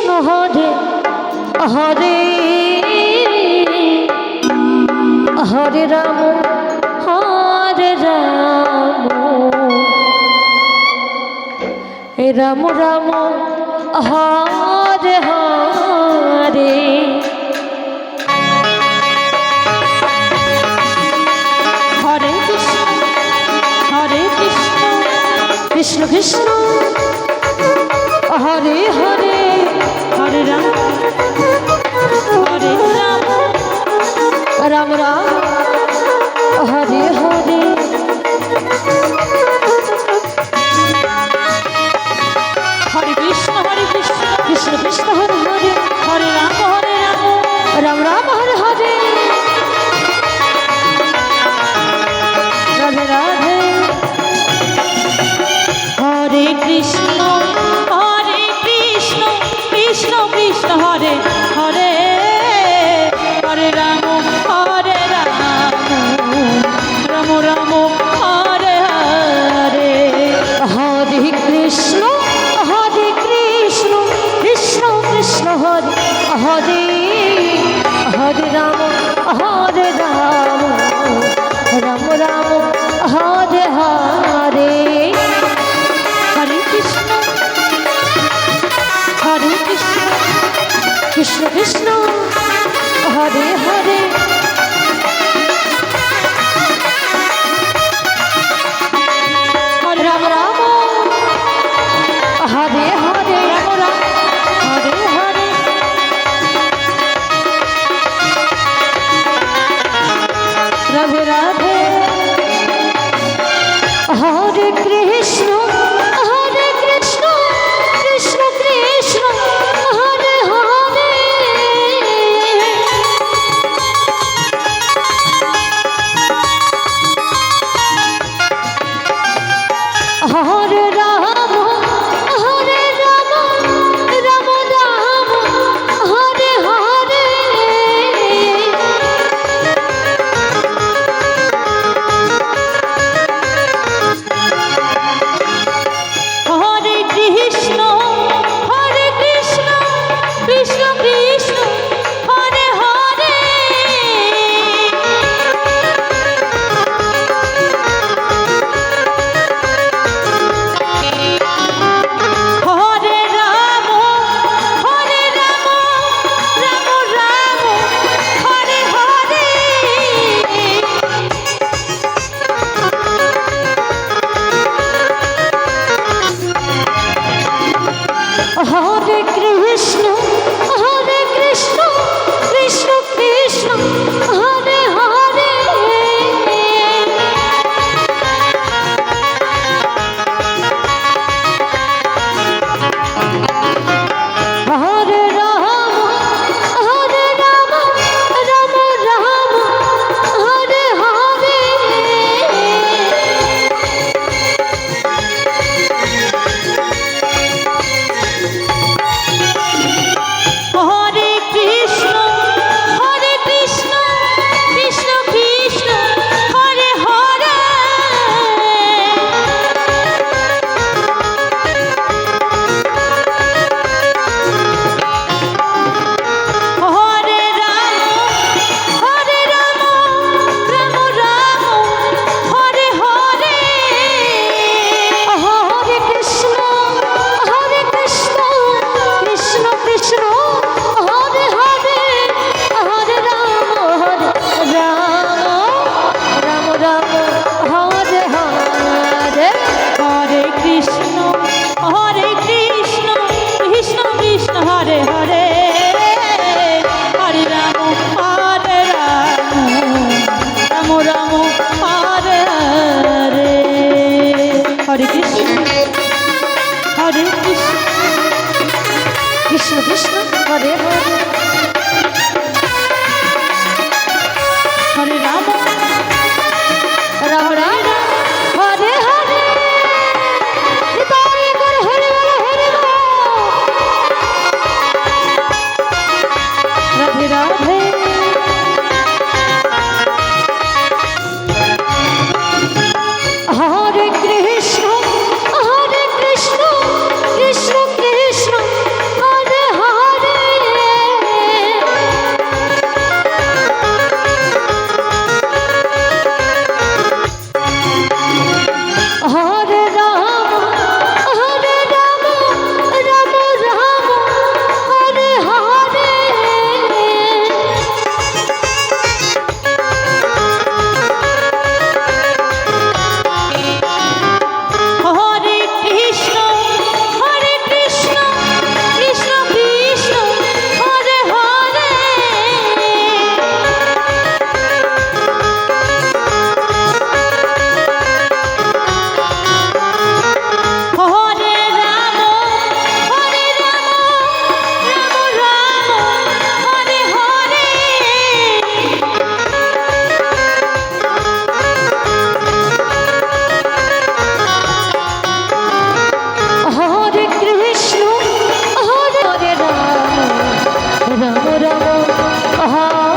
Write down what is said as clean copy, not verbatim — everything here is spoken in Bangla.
হরে হরে হরে রাম রাম রাম হরে হরে হরে কৃষ্ণ কৃষ্ণ কৃষ্ণ হরে হরে হরে রাম রাম রাম হরে হরে হরে কৃষ্ণ কৃষ্ণ কৃষ্ণ হরে হরে হরে রাম রাম রাম হরে হরে রাধে রাধে হরে কৃষ্ণ কৃষ্ণ কৃষ্ণ হরে হরে হরে রাম রাম রাম হরে হরে হরে কৃষ্ণ কৃষ্ণ কৃষ্ণ হরে হরে হরে রাম রাম রাম হরে হরে হরে কৃষ্ণ কৃষ্ণ কৃষ্ণ হরে হরে রাম রাম হরে হরে রাম রাম হরে হরে রাধে রাধে হরে কৃষ্ণ কৃষ্ণ কৃষ্ণ হরে হরে হরে রাম রাম রাম হরে হরে হরে কৃষ্ণ কৃষ্ণ কৃষ্ণ হরে হরে হরে রাম রাম রাম হরে হরে হরে কৃষ্ণ কৃষ্ণ কৃষ্ণ হরে হরে হরে রাম রাম রাম হরে হরে হরে কৃষ্ণ কৃষ্ণ কৃষ্ণ হরে হরে হরে রাম রাম রাম হরে হরে হরে কৃষ্ণ কৃষ্ণ কৃষ্ণ হরে হরে হরে রাম রাম রাম হরে হরে হরে কৃষ্ণ কৃষ্ণ কৃষ্ণ হরে হরে হরে রাম রাম রাম হরে হরে হরে কৃষ্ণ কৃষ্ণ কৃষ্ণ হরে হরে হরে রাম রাম রাম হরে হরে হরে হরে রাধে রাধে হরে কৃষ্ণ কৃষ্ণ কৃষ্ণ হরে হরে রাম হরে